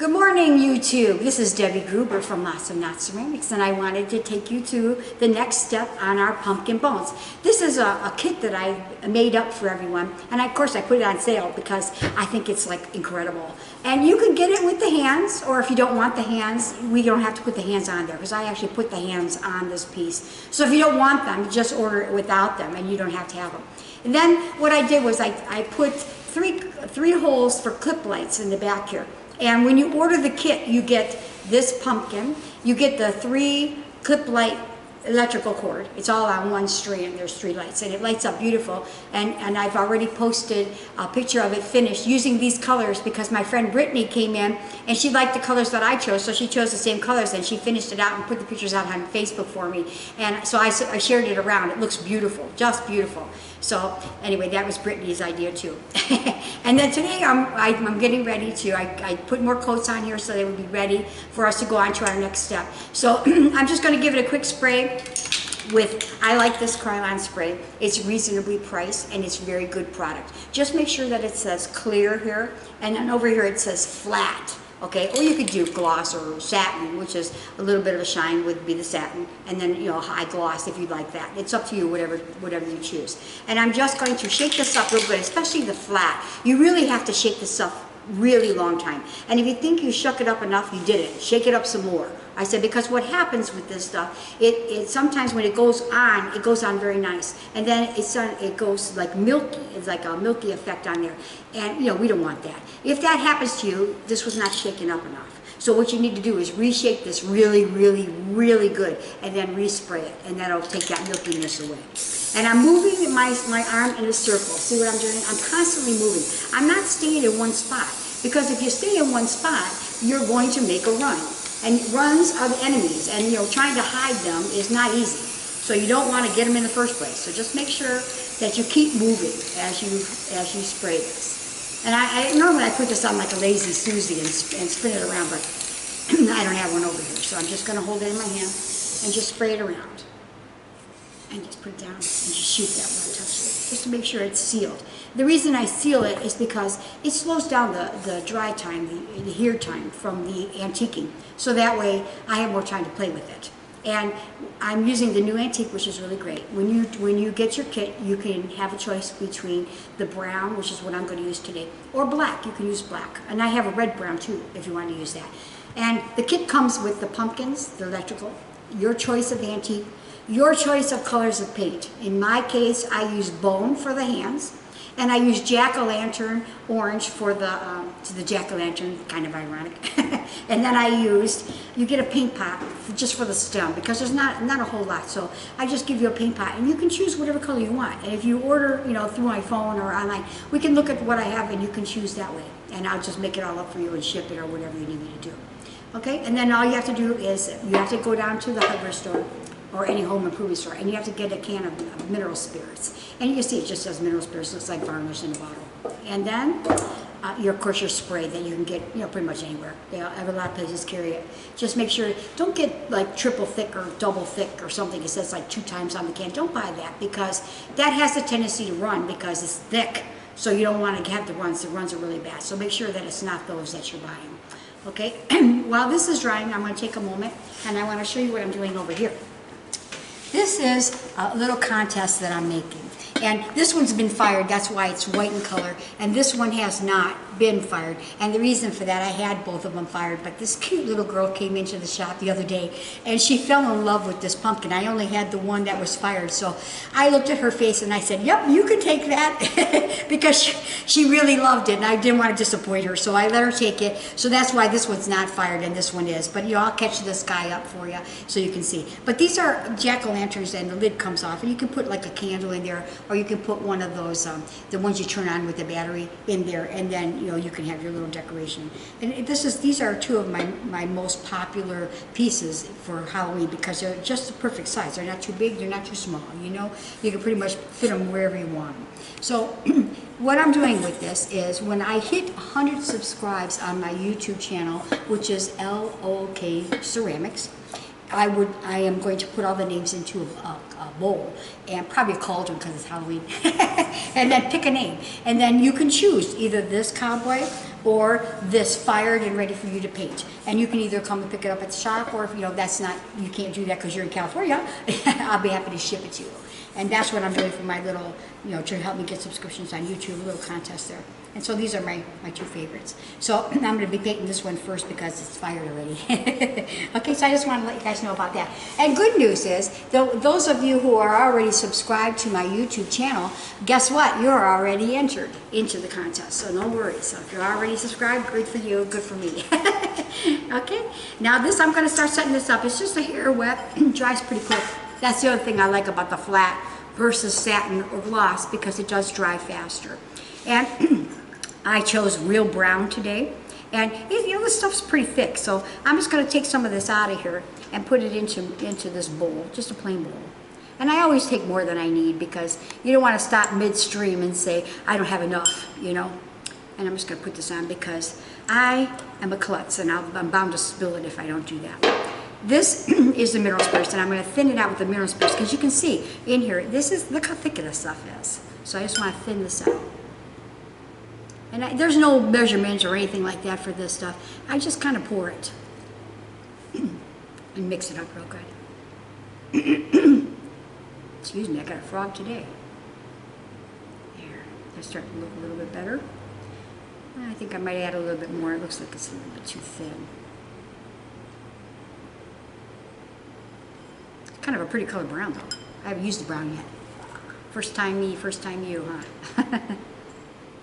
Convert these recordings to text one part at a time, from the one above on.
Good morning, YouTube. This is Debbie Gruber from Lots of Knots Ceramics, and I wanted to take you to the next step on our pumpkin bones. This is a kit that I made up for everyone, and of course I put it on sale because I think it's like incredible. And you can get it with the hands, or if you don't want the hands, we don't have to put the hands on there because I actually put the hands on this piece. So if you don't want them, just order it without them, and you don't have to have them. And then what I did was I put three holes for clip lights in the back here. And when you order the kit, you get this pumpkin, you get the 3 clip light electrical cord. It's all on one strand. There's 3 lights, and it lights up beautiful. And I've already posted a picture of it finished using these colors because my friend Brittany came in and she liked the colors that I chose, so she chose the same colors and she finished it out and put the pictures out on Facebook for me. And so I shared it around. It looks beautiful, just beautiful. So anyway, that was Brittany's idea too. And then today I'm getting ready to, I put more coats on here so they would be ready for us to go on to our next step. So I'm just going to give it a quick spray with, I like this Krylon spray. It's reasonably priced and it's very good product. Just make sure that it says clear here, and then over here it says flat. Okay, or you could do gloss or satin, which is a little bit of a shine would be the satin, and then high gloss if you'd like that. It's up to you, whatever you choose. And I'm just going to shake this up real good, especially the flat. You really have to shake this up really long time. And if you think you shook it up enough, you didn't. Shake it up some more. I said, because what happens with this stuff, it sometimes when it goes on very nice, and then it goes like milky. It's like a milky effect on there, and we don't want that. If that happens to you, this was not shaken up enough. So what you need to do is reshake this really, really, really good, and then respray it, and that'll take that milkiness away. And I'm moving my arm in a circle. See what I'm doing? I'm constantly moving. I'm not staying in one spot, because if you stay in one spot, you're going to make a run. And runs are the enemies, and trying to hide them is not easy. So you don't want to get them in the first place. So just make sure that you keep moving as you spray this. And I normally I put this on like a lazy Susie and spin it around, but I don't have one over here. So I'm just going to hold it in my hand and just spray it around. And just put it down and just shoot that one, touch it, just to make sure it's sealed. The reason I seal it is because it slows down the dry time, the adhere time from the antiquing. So that way I have more time to play with it. And I'm using the new antique, which is really great. When you get your kit, you can have a choice between the brown, which is what I'm going to use today, or black. You can use black. And I have a red brown too, if you want to use that. And the kit comes with the pumpkins, the electrical, your choice of antique, your choice of colors of paint. In my case, I use bone for the hands, and I use jack-o'-lantern orange for the jack-o'-lantern, kind of ironic. And then you get a paint pot just for the stem, because there's not a whole lot. So I just give you a paint pot, and you can choose whatever color you want. And if you order, through my phone or online, we can look at what I have, and you can choose that way. And I'll just make it all up for you and ship it or whatever you need me to do. Okay? And then all you have to do is you have to go down to the hardware store or any home improvement store, and you have to get a can of mineral spirits. And you can see it just says mineral spirits, looks like varnish in a bottle. And then, of course, your spray that you can get, pretty much anywhere. A lot of places carry it. Just make sure, don't get like triple thick or double thick or something. It says like 2 times on the can. Don't buy that, because that has a tendency to run because it's thick. So you don't want to have the runs. The runs are really bad. So make sure that it's not those that you're buying. Okay, while this is drying, I'm going to take a moment and I want to show you what I'm doing over here. This is a little contest that I'm making. And this one's been fired, that's why it's white in color. And this one has not been fired. And the reason for that, I had both of them fired, but this cute little girl came into the shop the other day and she fell in love with this pumpkin. I only had the one that was fired. So I looked at her face and I said, yep, you can take that, because she really loved it and I didn't want to disappoint her. So I let her take it. So that's why this one's not fired and this one is. But I'll catch this guy up for you so you can see. But these are jack-o'-lanterns and the lid comes off, and you can put like a candle in there, or you can put one of those, the ones you turn on with the battery in there, and then you can have your little decoration. And these are 2 of my most popular pieces for Halloween, because they're just the perfect size. They're not too big, they're not too small. You can pretty much fit them wherever you want them. So what I'm doing with this is, when I hit 100 subscribes on my YouTube channel, which is LOK Ceramics, I am going to put all the names into a bowl, and probably a cauldron because it's Halloween, and then pick a name. And then you can choose either this cowboy or this fired and ready for you to paint. And you can either come and pick it up at the shop, or if that's not, you can't do that because you're in California, I'll be happy to ship it to you. And that's what I'm doing for my little, to help me get subscriptions on YouTube, a little contest there. And so these are my two favorites. So I'm going to be painting this one first because it's fired already. Okay, so I just want to let you guys know about that. And good news is, those of you who are already subscribed to my YouTube channel, guess what? You're already entered into the contest, so no worries. So if you're already subscribed, great for you, good for me. Okay, now I'm going to start setting this up. It's just a hair wet, dries pretty quick. That's the other thing I like about the flat versus satin or gloss, because it does dry faster. And I chose real brown today, and this stuff's pretty thick, so I'm just going to take some of this out of here and put it into this bowl, just a plain bowl. And I always take more than I need, because you don't want to stop midstream and say I don't have enough, And I'm just going to put this on because I am a klutz, and I'm bound to spill it if I don't do that. This is the mineral spirits, and I'm going to thin it out with the mineral spirits, because you can see in here, look how thick this stuff is. So I just want to thin this out. And there's no measurements or anything like that for this stuff. I just kind of pour it and mix it up real good. Excuse me, I got a frog today. There, they're starting to look a little bit better. I think I might add a little bit more. It looks like it's a little bit too thin. Kind of a pretty color brown though. I haven't used the brown yet. First time me, first time you, huh?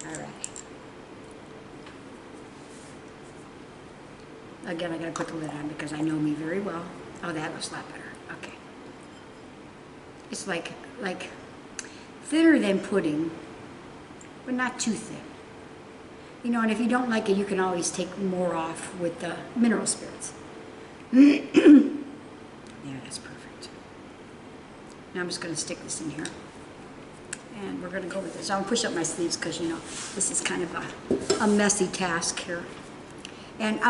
All right. Again, I gotta put the lid on because I know me very well. Oh, that looks a lot better. Okay. It's like thinner than pudding, but not too thin. And if you don't like it, you can always take more off with the mineral spirits. There, that's perfect. Now I'm just gonna stick this in here. And we're gonna go with this. I'll push up my sleeves because this is kind of a messy task here. And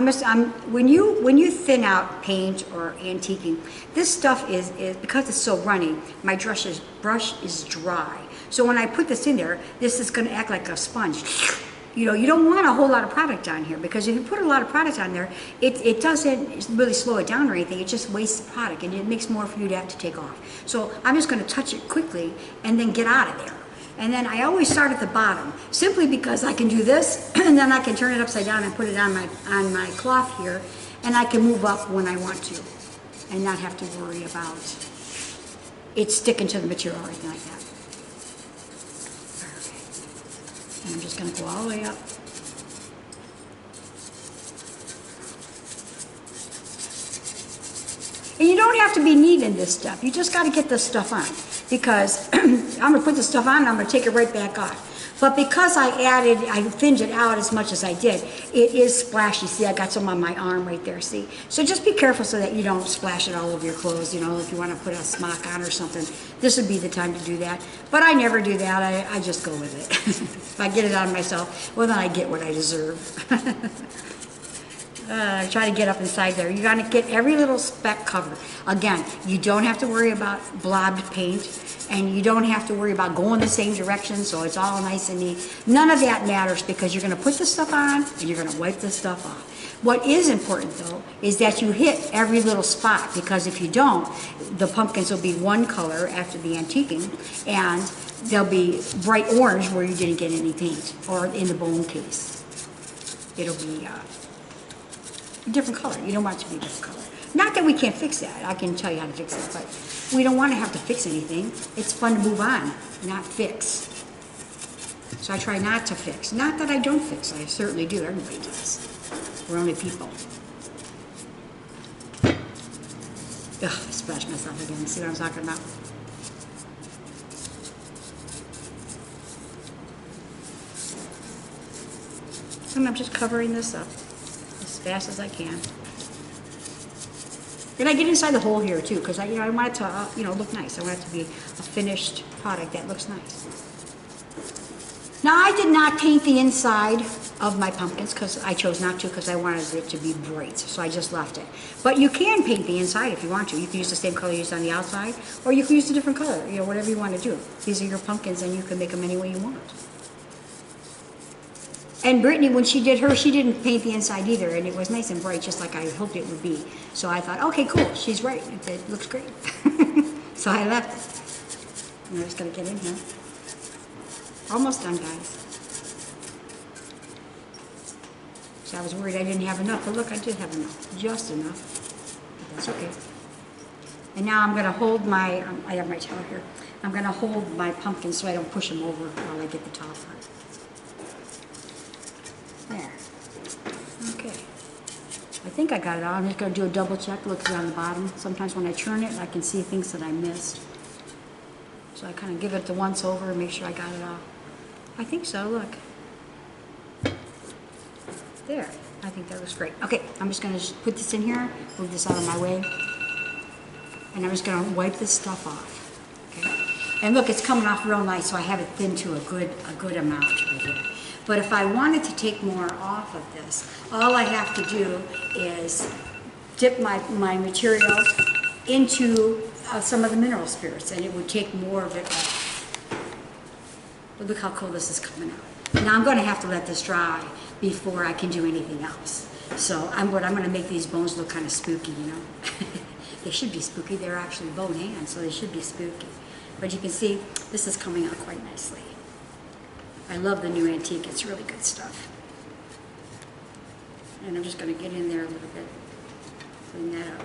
when you thin out paint or antiquing, this stuff is because it's so runny, my brush is dry. So when I put this in there, this is going to act like a sponge. You don't want a whole lot of product on here, because if you put a lot of product on there, it doesn't really slow it down or anything. It just wastes the product, and it makes more for you to have to take off. So I'm just going to touch it quickly and then get out of there. And then I always start at the bottom, simply because I can do this, and then I can turn it upside down and put it on my cloth here, and I can move up when I want to, and not have to worry about it sticking to the material or anything like that. Okay. And I'm just going to go all the way up. And you don't have to be neat in this stuff. You just got to get this stuff on. Because I'm going to put the stuff on and I'm going to take it right back off. But because I thinned it out as much as I did, it is splashy. See, I got some on my arm right there, see? So just be careful so that you don't splash it all over your clothes, if you want to put a smock on or something. This would be the time to do that. But I never do that. I just go with it. If I get it on myself, well, then I get what I deserve. Try to get up inside there. You got to get every little speck covered. Again, you don't have to worry about blobbed paint, and you don't have to worry about going the same direction, so it's all nice and neat. None of that matters, because you're going to put this stuff on and you're going to wipe this stuff off. What is important though is that you hit every little spot, because if you don't, the pumpkins will be one color after the antiquing, and they'll be bright orange where you didn't get any paint, or in the bone case. It'll be different color. You don't want it to be a different color. Not that we can't fix that. I can tell you how to fix it, but we don't want to have to fix anything. It's fun to move on, not fix. So I try not to fix. Not that I don't fix. I certainly do. Everybody does. We're only people. Ugh, I splashed myself again. See what I'm talking about? And I'm just covering this up as fast as I can. And I get inside the hole here too, because I want it to look nice. I want it to be a finished product that looks nice. Now I did not paint the inside of my pumpkins because I chose not to, because I wanted it to be bright, so I just left it. But you can paint the inside if you want to. You can use the same color you used on the outside, or you can use a different color, whatever you want to do. These are your pumpkins and you can make them any way you want. And Brittany, when she did her, she didn't paint the inside either, and it was nice and bright, just like I hoped it would be. So I thought, okay, cool, she's right. It looks great. So I left it. I'm just gonna get in here. Almost done, guys. So I was worried I didn't have enough, but look, I did have enough, just enough. But that's okay. And now I'm gonna hold my, I have my towel here. I'm gonna hold my pumpkin so I don't push them over while I get the top part. There. Okay. I think I got it all. I'm just gonna do a double check, look around the bottom. Sometimes when I turn it, I can see things that I missed. So I kind of give it the once over and make sure I got it all. I think so, look. There. I think that looks great. Okay, I'm just gonna put this in here, move this out of my way. And I'm just gonna wipe this stuff off. Okay. And look, it's coming off real nice, so I have it thinned to a good amount right here. But if I wanted to take more off of this, all I have to do is dip my material into some of the mineral spirits, and it would take more of it off. But look how cool this is coming out. Now I'm going to have to let this dry before I can do anything else. So I'm going to make these bones look kind of spooky, you know. They should be spooky. They're actually bone hands, so they should be spooky. But you can see this is coming out quite nicely. I love the new antique. It's really good stuff. And I'm just going to get in there a little bit. Clean that up.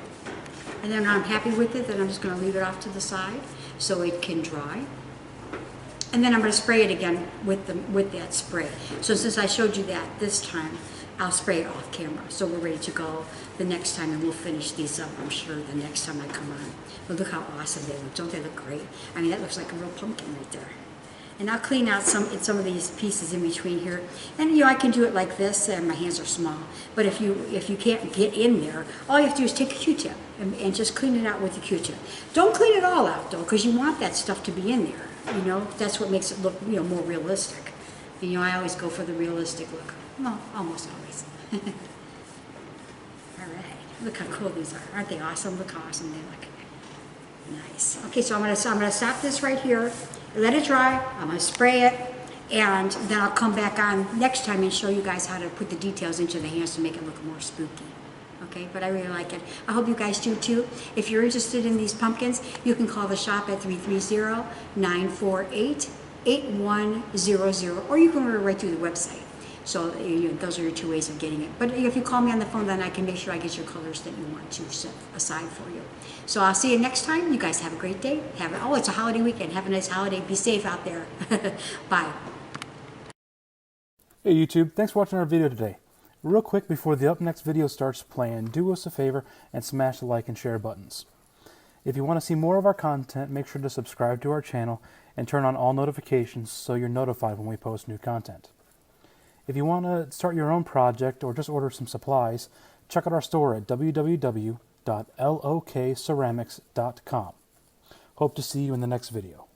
And then when I'm happy with it, then I'm just going to leave it off to the side so it can dry. And then I'm going to spray it again with that spray. So since I showed you that this time, I'll spray it off camera. So we're ready to go the next time, and we'll finish these up, I'm sure, the next time I come on. But look how awesome they look. Don't they look great? I mean, that looks like a real pumpkin right there. And I'll clean out some of these pieces in between here. And you know, I can do it like this, and my hands are small. But if you can't get in there, all you have to do is take a Q-tip and just clean it out with a Q-tip. Don't clean it all out though, because you want that stuff to be in there. You know, that's what makes it look, you know, more realistic. And, you know, I always go for the realistic look. Well, almost always. All right, look how cool these are. Aren't they awesome? Look how awesome they look. Nice. Okay, so I'm gonna stop this right here. Let it dry. I'm going to spray it, and then I'll come back on next time and show you guys how to put the details into the hands to make it look more spooky. Okay, but I really like it. I hope you guys do too. If you're interested in these pumpkins, you can call the shop at 330-948-8100, or you can order right through the website. So you know, those are your two ways of getting it. But if you call me on the phone, then I can make sure I get your colors that you want to set aside for you. So I'll see you next time. You guys have a great day. Oh, it's a holiday weekend. Have a nice holiday. Be safe out there. Bye. Hey YouTube, thanks for watching our video today. Real quick before the up next video starts playing, do us a favor and smash the like and share buttons. If you want to see more of our content, make sure to subscribe to our channel and turn on all notifications so you're notified when we post new content. If you want to start your own project or just order some supplies, check out our store at www.lokceramics.com. Hope to see you in the next video.